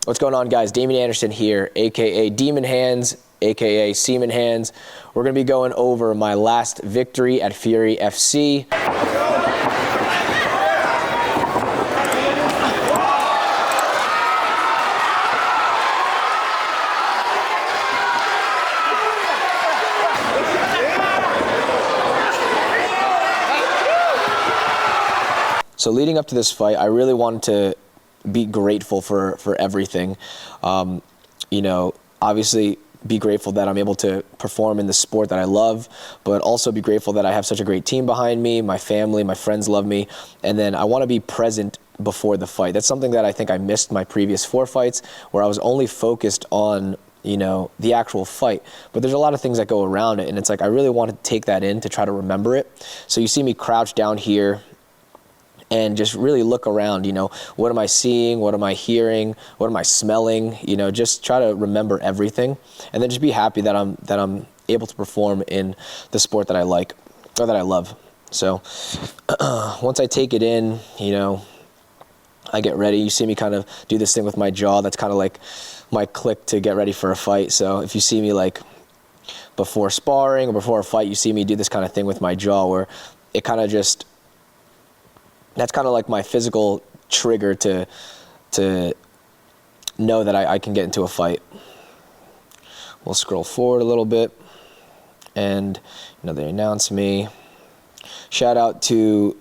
What's going on, guys? Damien Anderson here, aka Demon Hands, aka Seaman Hands. We're going to be going over my last victory at Fury FC. So leading up to this fight, I really wanted to be grateful for everything. You know, obviously be grateful that I'm able to perform in the sport that I love, but also be grateful that I have such a great team behind me, my family, my friends love me, and then I want to be present before the fight. That's something that I think I missed my previous 4 fights, where I was only focused on, you know, the actual fight. But there's a lot of things that go around it, and it's like I really want to take that in to try to remember it. So you see me crouch down here and just really look around, you know, what am I seeing, what am I hearing, what am I smelling, you know, just try to remember everything, and then just be happy that I'm able to perform in the sport that I like, or that I love. So once I take it in, you know, I get ready. You see me kind of do this thing with my jaw. That's kind of like my click to get ready for a fight. So if you see me like before sparring or before a fight, you see me do this kind of thing with my jaw, where it kind of just, that's kind of like my physical trigger to know that I can get into a fight. We'll scroll forward a little bit, and you know, they announce me. Shout out to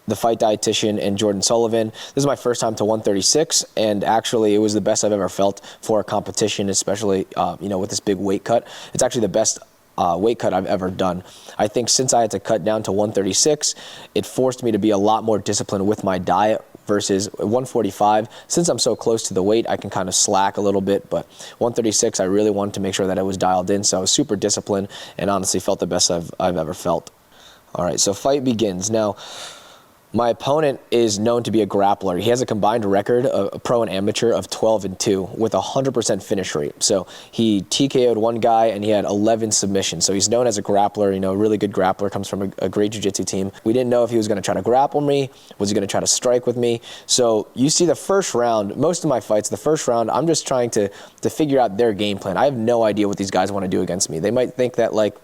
the fight dietitian and Jordan Sullivan. This is my first time to 136, and actually it was the best I've ever felt for a competition, especially you know, with this big weight cut. It's actually the best weight cut I've ever done. I think since I had to cut down to 136, it forced me to be a lot more disciplined with my diet versus 145. Since I'm so close to the weight, I can kind of slack a little bit, but 136, I really wanted to make sure that it was dialed in, so I was super disciplined and honestly felt the best I've ever felt. All right, so fight begins. Now, my opponent is known to be a grappler. He has a combined record, a pro and amateur, of 12-2 with a 100% finish rate. So he TKO'd one guy and he had 11 submissions. So he's known as a grappler, you know, a really good grappler, comes from a great jiu-jitsu team. We didn't know if he was going to try to grapple me, was he going to try to strike with me. So you see the first round, most of my fights, the first round, I'm just trying to figure out their game plan. I have no idea what these guys want to do against me. They might think that, like,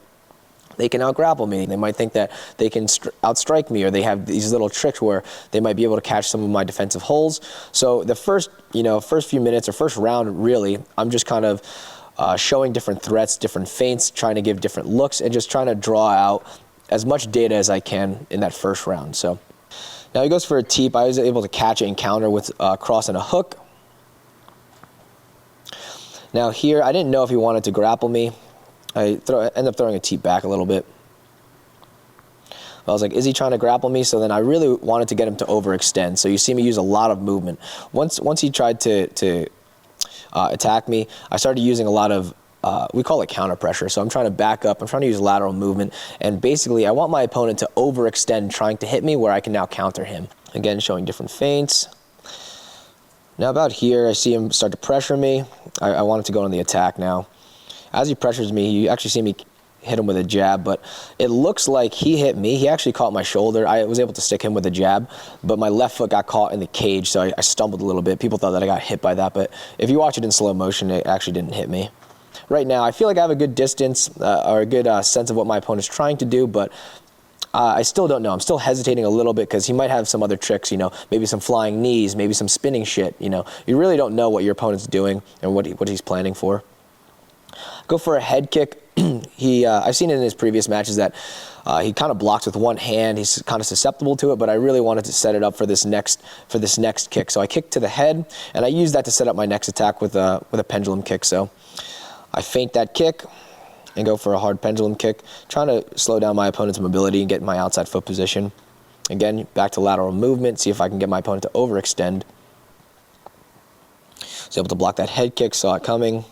they can out-grapple me. They might think that they can outstrike me, or they have these little tricks where they might be able to catch some of my defensive holes. So the first few minutes, or first round, really, I'm just kind of showing different threats, different feints, trying to give different looks, and just trying to draw out as much data as I can in that first round. So now he goes for a teep. I was able to catch it and counter with a cross and a hook. Now here, I didn't know if he wanted to grapple me. I end up throwing a teep back a little bit. I was like, is he trying to grapple me? So then I really wanted to get him to overextend. So you see me use a lot of movement. Once he tried to attack me, I started using a lot of, we call it counter pressure. So I'm trying to back up. I'm trying to use lateral movement. And basically, I want my opponent to overextend, trying to hit me where I can now counter him. Again, showing different feints. Now about here, I see him start to pressure me. I want him to go on the attack now. As he pressures me, you actually see me hit him with a jab, but it looks like he hit me. He actually caught my shoulder. I was able to stick him with a jab, but my left foot got caught in the cage, so I stumbled a little bit. People thought that I got hit by that, but if you watch it in slow motion, it actually didn't hit me. Right now, I feel like I have a good distance, or a good sense of what my opponent's trying to do, but I still don't know. I'm still hesitating a little bit, because he might have some other tricks, you know, maybe some flying knees, maybe some spinning shit, you know. You really don't know what your opponent's doing and what he's planning for. Go for a head kick. I've seen it in his previous matches that he kind of blocks with one hand. He's kind of susceptible to it, but I really wanted to set it up for this next kick. So I kicked to the head, and I used that to set up my next attack with a pendulum kick. So I feint that kick and go for a hard pendulum kick, trying to slow down my opponent's mobility and get in my outside foot position. Again, back to lateral movement, see if I can get my opponent to overextend. Was able to block that head kick, saw it coming.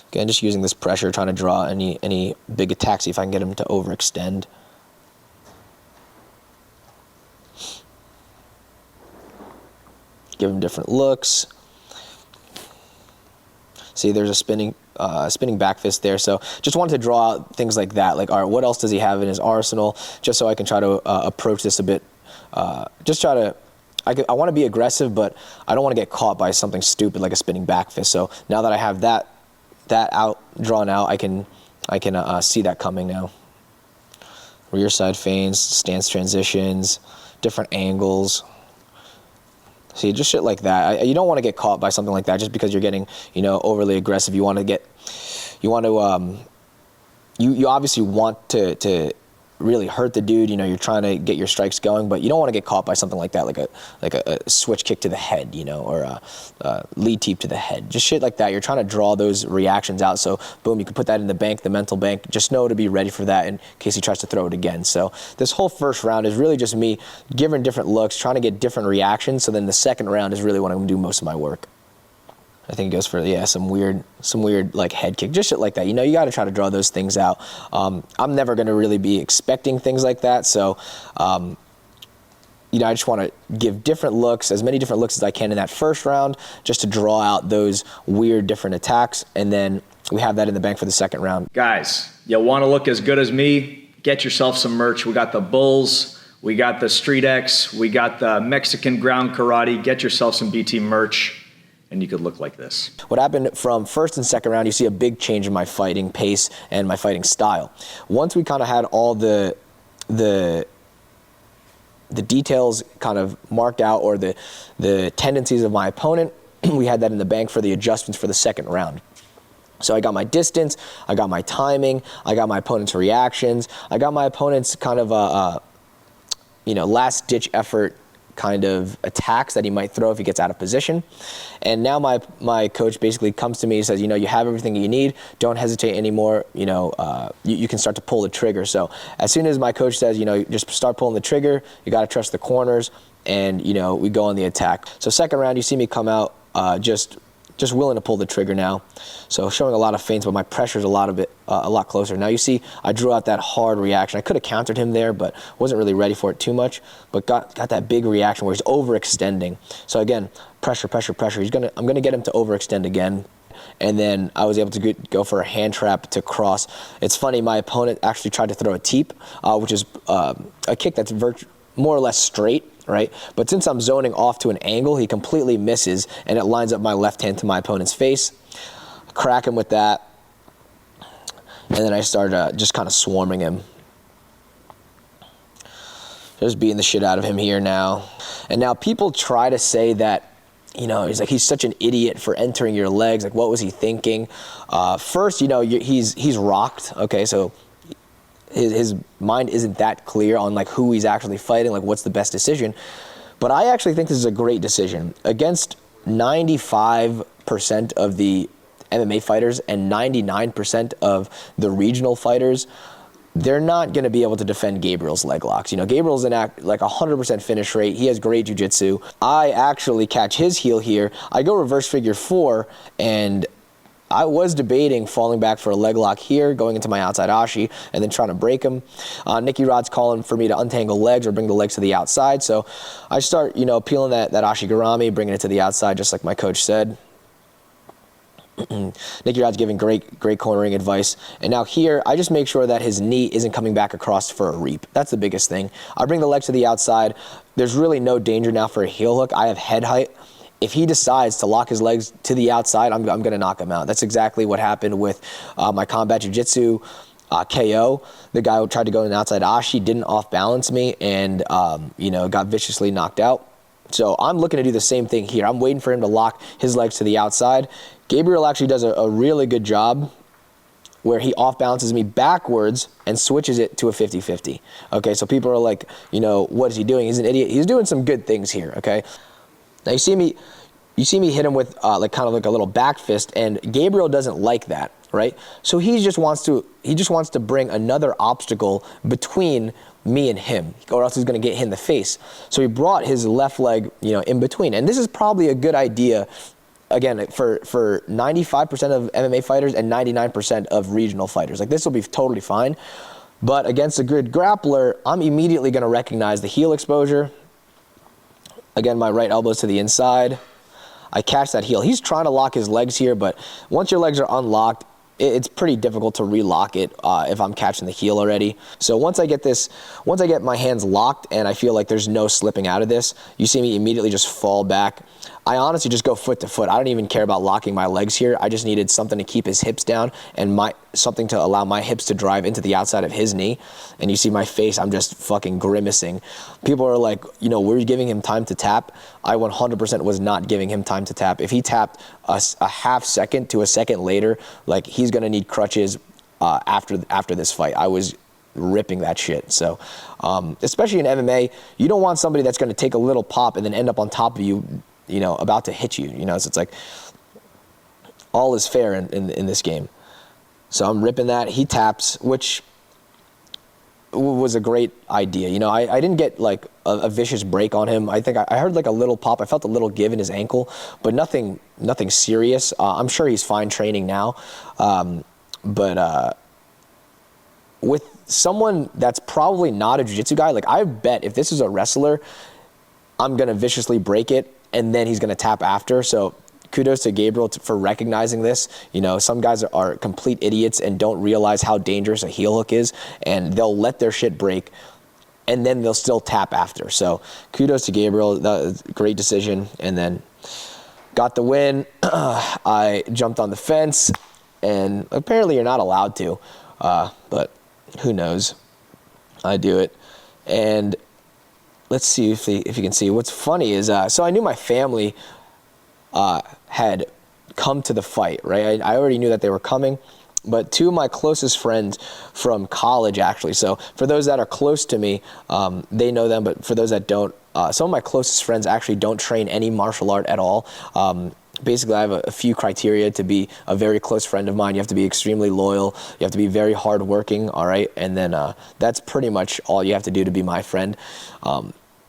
Again, just using this pressure, trying to draw any big attack, see if I can get him to overextend. Give him different looks. See, there's a spinning back fist there. So just wanted to draw out things like that. Like, all right, what else does he have in his arsenal? Just so I can try to approach this a bit. Just try to I want to be aggressive, but I don't want to get caught by something stupid like a spinning back fist. So now that I have that drawn out, I can see that coming now. Rear side feints, stance transitions, different angles. See, just shit like that. You don't want to get caught by something like that just because you're getting, overly aggressive. You obviously want to really hurt the dude. You're trying to get your strikes going, but you don't want to get caught by something like that, like a switch kick to the head, or a lead teep to the head. Just shit like that. You're trying to draw those reactions out. So boom, you can put that in the bank, the mental bank. Just know to be ready for that in case he tries to throw it again. So this whole first round is really just me giving different looks, trying to get different reactions. So then the second round is really when I'm gonna do most of my work. I think it goes for, some weird like head kick, just shit like that. You got to try to draw those things out. I'm never going to really be expecting things like that. So, I just want to give different looks, as many different looks as I can in that first round, just to draw out those weird different attacks. And then we have that in the bank for the second round. Guys, you want to look as good as me? Get yourself some merch. We got the Bulls. We got the Street X. We got the Mexican ground karate. Get yourself some BT merch, and you could look like this. What happened from first and second round, you see a big change in my fighting pace and my fighting style. Once we kind of had all the details kind of marked out, or the tendencies of my opponent, we had that in the bank for the adjustments for the second round. So I got my distance, I got my timing, I got my opponent's reactions, I got my opponent's kind of last ditch effort kind of attacks that he might throw if he gets out of position. And now my coach basically comes to me and says, you have everything you need, don't hesitate anymore, you can start to pull the trigger. So as soon as my coach says, just start pulling the trigger, you got to trust the corners, and we go on the attack. So second round, you see me come out just willing to pull the trigger now. So showing a lot of feints, but my pressure's a lot closer. Now you see I drew out that hard reaction. I could have countered him there, but wasn't really ready for it too much. But got that big reaction where he's overextending. So again, pressure. I'm gonna get him to overextend again. And then I was able to go for a hand trap to cross. It's funny, my opponent actually tried to throw a teep, which is a kick that's more or less straight, right? But since I'm zoning off to an angle, he completely misses, and it lines up my left hand to my opponent's face. Crack him with that, and then I started just kind of swarming him. Just beating the shit out of him here now. And now people try to say that, he's such an idiot for entering your legs. Like, what was he thinking? First, he's rocked, okay? So his mind isn't that clear on like who he's actually fighting, like what's the best decision. But I actually think this is a great decision. Against 95% of the MMA fighters and 99% of the regional fighters, they're not going to be able to defend Gabriel's leg locks. Gabriel's like 100% finish rate. He has great jiu-jitsu. I actually catch his heel here. I go reverse figure 4, and I was debating falling back for a leg lock here, going into my outside ashi, and then trying to break him. Nicky Rod's calling for me to untangle legs or bring the legs to the outside. So I start, peeling that ashi garami, bringing it to the outside, just like my coach said. Nicky Rod's giving great cornering advice. And now here, I just make sure that his knee isn't coming back across for a reap. That's the biggest thing. I bring the legs to the outside. There's really no danger now for a heel hook. I have head height. If he decides to lock his legs to the outside, I'm going to knock him out. That's exactly what happened with my combat jiu-jitsu KO. The guy who tried to go in the outside ashi didn't off-balance me and, got viciously knocked out. So I'm looking to do the same thing here. I'm waiting for him to lock his legs to the outside. Gabriel actually does a really good job where he off-balances me backwards and switches it to a 50-50. Okay, so people are like, what is he doing? He's an idiot. He's doing some good things here, okay? Now you see me hit him with kind of like a little back fist, and Gabriel doesn't like that, right? So he just wants to bring another obstacle between me and him, or else he's going to get hit in the face. So he brought his left leg, in between, and this is probably a good idea. Again, for 95% of MMA fighters and 99% of regional fighters, like this will be totally fine. But against a good grappler, I'm immediately going to recognize the heel exposure. Again, my right elbow's to the inside. I catch that heel. He's trying to lock his legs here, but once your legs are unlocked, it's pretty difficult to relock it if I'm catching the heel already. So once I get my hands locked and I feel like there's no slipping out of this, you see me immediately just fall back. I honestly just go foot to foot. I don't even care about locking my legs here. I just needed something to keep his hips down and something to allow my hips to drive into the outside of his knee. And you see my face, I'm just fucking grimacing. People are like, were you giving him time to tap? I 100% was not giving him time to tap. If he tapped a half second to a second later, like, he's gonna need crutches after this fight. I was ripping that shit. So especially in MMA, you don't want somebody that's gonna take a little pop and then end up on top of you, about to hit you. So it's like all is fair in this game. So I'm ripping that. He taps, which was a great idea. I didn't get like a vicious break on him. I think I heard like a little pop. I felt a little give in his ankle, but nothing serious. I'm sure he's fine training now. But with someone that's probably not a jiu-jitsu guy, like, I bet if this is a wrestler, I'm going to viciously break it and then he's going to tap after. So kudos to Gabriel for recognizing this. Some guys are complete idiots and don't realize how dangerous a heel hook is, and they'll let their shit break and then they'll still tap after. So kudos to Gabriel. That was a great decision. And then got the win. I jumped on the fence, and apparently you're not allowed to, but who knows? I do it. And let's see if you can see. What's funny is, so I knew my family had come to the fight, right? I already knew that they were coming, but two of my closest friends from college, actually. So for those that are close to me, they know them, but for those that don't, some of my closest friends actually don't train any martial art at all. Basically, I have a few criteria to be a very close friend of mine. You have to be extremely loyal. You have to be very hardworking, all right? And then that's pretty much all you have to do to be my friend.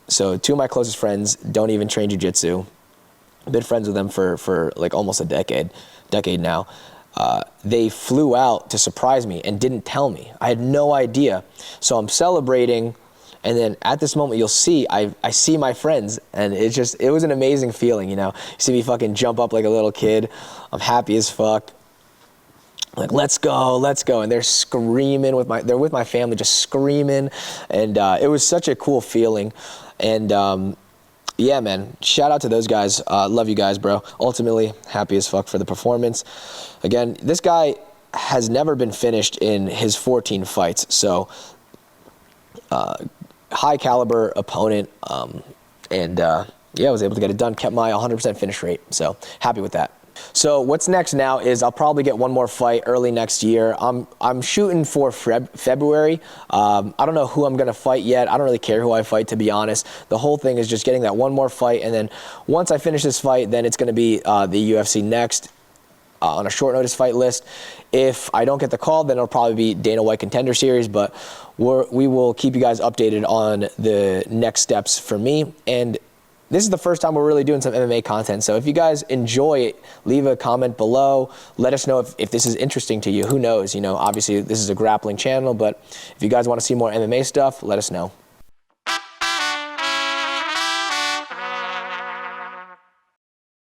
So two of my closest friends don't even train jiu-jitsu. Been friends with them for like almost a decade now. They flew out to surprise me and didn't tell me. I had no idea. So I'm celebrating, and then at this moment, you'll see, I see my friends, and it was an amazing feeling, You see me fucking jump up like a little kid. I'm happy as fuck. Like, let's go. And they're screaming they're with my family, just screaming. And it was such a cool feeling. And yeah, man, shout out to those guys. Love you guys, bro. Ultimately, happy as fuck for the performance. Again, this guy has never been finished in his 14 fights. So high caliber opponent. And yeah, I was able to get it done. Kept my 100% finish rate. So happy with that. So what's next now is I'll probably get one more fight early next year. I'm shooting for February. I don't know who I'm going to fight yet. I don't really care who I fight, to be honest. The whole thing is just getting that one more fight, and then once I finish this fight, then it's going to be the UFC next on a short notice fight list. If I don't get the call, then it'll probably be Dana White Contender Series, but we will keep you guys updated on the next steps for me. And this is the first time we're really doing some MMA content. So if you guys enjoy it, leave a comment below. Let us know if this is interesting to you. Who knows? Obviously this is a grappling channel, but if you guys want to see more MMA stuff, let us know.